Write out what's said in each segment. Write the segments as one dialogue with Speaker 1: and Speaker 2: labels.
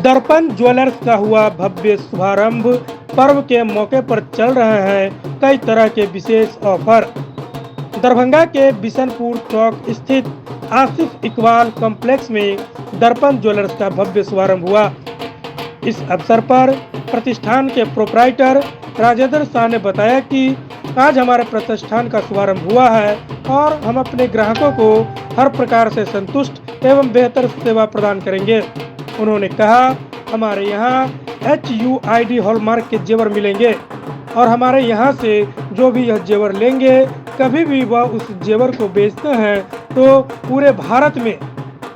Speaker 1: दर्पण ज्वेलर्स का हुआ भव्य शुभारंभ। पर्व के मौके पर चल रहे हैं कई तरह के विशेष ऑफर। दरभंगा के बिशनपुर चौक स्थित आसिफ इकबाल कॉम्प्लेक्स में दर्पण ज्वेलर्स का भव्य शुभारंभ हुआ। इस अवसर पर प्रतिष्ठान के प्रोप्राइटर राजेंद्र शाह ने बताया कि आज हमारे प्रतिष्ठान का शुभारंभ हुआ है और हम अपने ग्राहकों को हर प्रकार से संतुष्ट एवं बेहतर सेवा प्रदान करेंगे। उन्होंने कहा, हमारे यहाँ HUID हॉलमार्क के जेवर मिलेंगे और हमारे यहाँ से जो भी यह जेवर लेंगे, कभी भी वह उस जेवर को बेचते हैं तो पूरे भारत में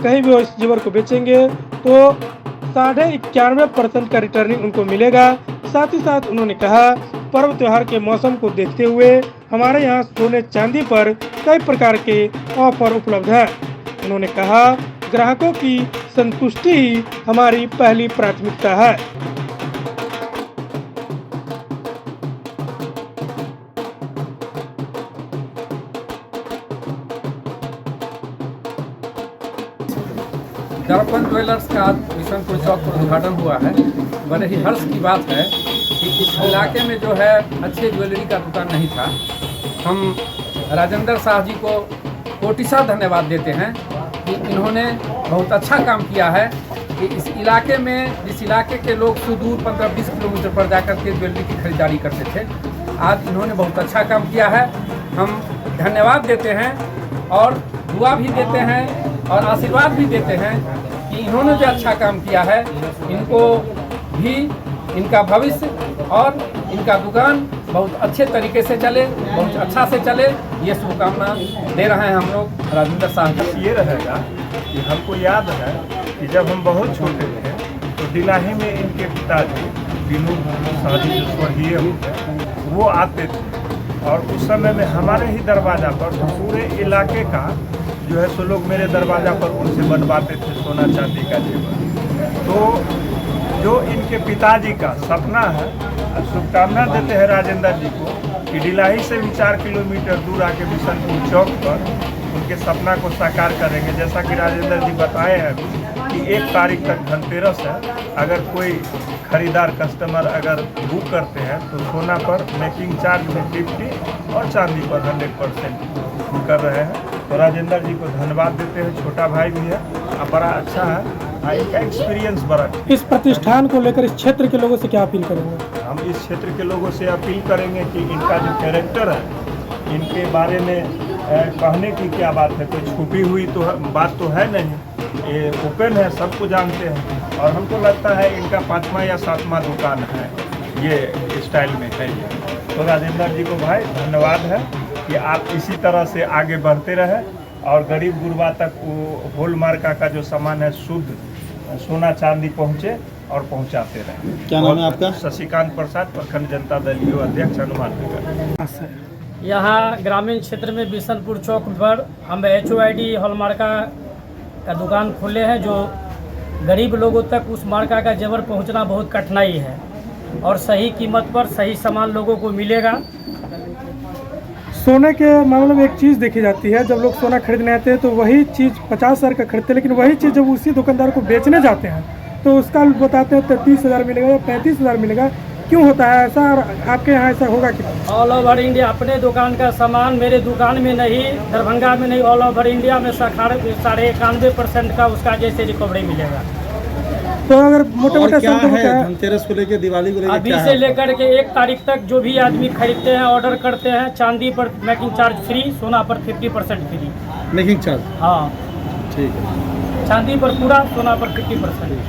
Speaker 1: कहीं भी वो इस जेवर को बेचेंगे तो 91.5% का रिटर्निंग उनको मिलेगा। साथ ही साथ उन्होंने कहा, पर्व त्योहार के मौसम को देखते हुए हमारे यहाँ सोने चांदी पर कई प्रकार के ऑफर उपलब्ध है। उन्होंने कहा, ग्राहकों की संतुष्टि ही हमारी पहली प्राथमिकता है।
Speaker 2: दर्पण ज्वेलर्स का बिशनपुर चौक पर उद्घाटन हुआ है। बड़े ही हर्ष की बात है कि इस इलाके में जो है अच्छे ज्वेलरी का दुकान नहीं था। हम राजेंद्र शाह जी को कोटिशा धन्यवाद देते हैं कि इन्होंने बहुत अच्छा काम किया है कि इस इलाके में, जिस इलाके के लोग सुदूर 15-20 किलोमीटर पर जाकर के ज्वेलरी की खरीदारी करते थे, आज इन्होंने बहुत अच्छा काम किया है। हम धन्यवाद देते हैं और दुआ भी देते हैं और आशीर्वाद भी देते हैं कि इन्होंने जो अच्छा काम किया है, इनको भी, इनका भविष्य और इनका दुकान बहुत अच्छे तरीके से चले, बहुत अच्छा से चले, ये शुभकामना दे रहे हैं हम लोग राजेंद्र शाह जी।
Speaker 3: ये रहेगा कि हमको याद है कि जब हम बहुत छोटे थे तो दिलाही में इनके पिताजी विनोद शाह जी जो स्वर्गीय हुए, वो आते थे और उस समय में हमारे ही दरवाज़ा पर पूरे इलाके का जो है सो लोग मेरे दरवाज़ा पर उनसे बनवाते थे सोना चांदी का जेवर। तो जो इनके पिताजी का सपना है, शुभकामना देते हैं राजेंद्र जी को कि डिलाही से भी 4 किलोमीटर दूर आके बिशनपुर चौक पर उनके सपना को साकार करेंगे। जैसा कि राजेंद्र जी बताए हैं कि 1 तारीख तक धनतेरस है। अगर कोई खरीदार कस्टमर अगर बुक करते हैं तो सोना पर मेकिंग चार्ज में 50 और चांदी पर 100% कर रहे हैं। तो राजेंद्र जी को धन्यवाद देते हैं। छोटा भाई भी है और बड़ा अच्छा है, इनका एक्सपीरियंस बड़ा।
Speaker 1: इस प्रतिष्ठान को लेकर इस क्षेत्र के लोगों से क्या अपील करेंगे?
Speaker 3: हम इस क्षेत्र के लोगों से अपील करेंगे कि इनका जो कैरेक्टर है, इनके बारे में कहने की क्या बात है, कोई छुपी हुई तो बात तो है नहीं, ये ओपन है, सबको जानते हैं। और हमको लगता है इनका 5वां या 7वां दुकान है ये स्टाइल में है। तो राजेंद्र जी को भाई धन्यवाद है कि आप इसी तरह से आगे बढ़ते रहे और गरीब गुरबा तक वो हॉलमार्क का जो सामान है शुद्ध सोना चांदी पहुँचे और पहुँचाते रहे।
Speaker 4: क्या नाम है आपका?
Speaker 3: शशिकांत प्रसाद, प्रखंड जनता दल युवा अध्यक्ष, हनुमाननगर।
Speaker 5: यहाँ ग्रामीण क्षेत्र में बिशनपुर चौक पर हम HUID हॉलमार्का का दुकान खोले हैं। जो गरीब लोगों तक उस मार्का का जेवर पहुँचना बहुत कठिनाई है और सही कीमत पर सही सामान लोगों को मिलेगा।
Speaker 1: सोने के मामले में एक चीज़ देखी जाती है, जब लोग सोना खरीदने आते हैं तो वही चीज़ 50,000 का खरीदते हैं, लेकिन वही चीज़ जब उसी दुकानदार को बेचने जाते हैं तो उसका बताते हैं 33,000 मिलेगा या 35,000 मिलेगा। क्यों होता है ऐसा और आपके यहाँ ऐसा होगा कि?
Speaker 5: ऑल ओवर इंडिया अपने दुकान का सामान मेरे दुकान में नहीं, दरभंगा में नहीं, ऑल ओवर इंडिया में 91.5% का उसका जैसे रिकवरी मिलेगा।
Speaker 1: तो अगर मोटे-मोटे
Speaker 4: क्या है धनतेरस को लेकर, दिवाली को लेकर
Speaker 5: अभी से लेकर के 1 तारीख तक जो भी आदमी खरीदते हैं, ऑर्डर करते हैं, चांदी पर मेकिंग चार्ज फ्री, सोना पर 50% फ्री
Speaker 4: मेकिंग चार्ज?
Speaker 5: हाँ
Speaker 4: ठीक है।
Speaker 5: चांदी पर पूरा, सोना पर 50%।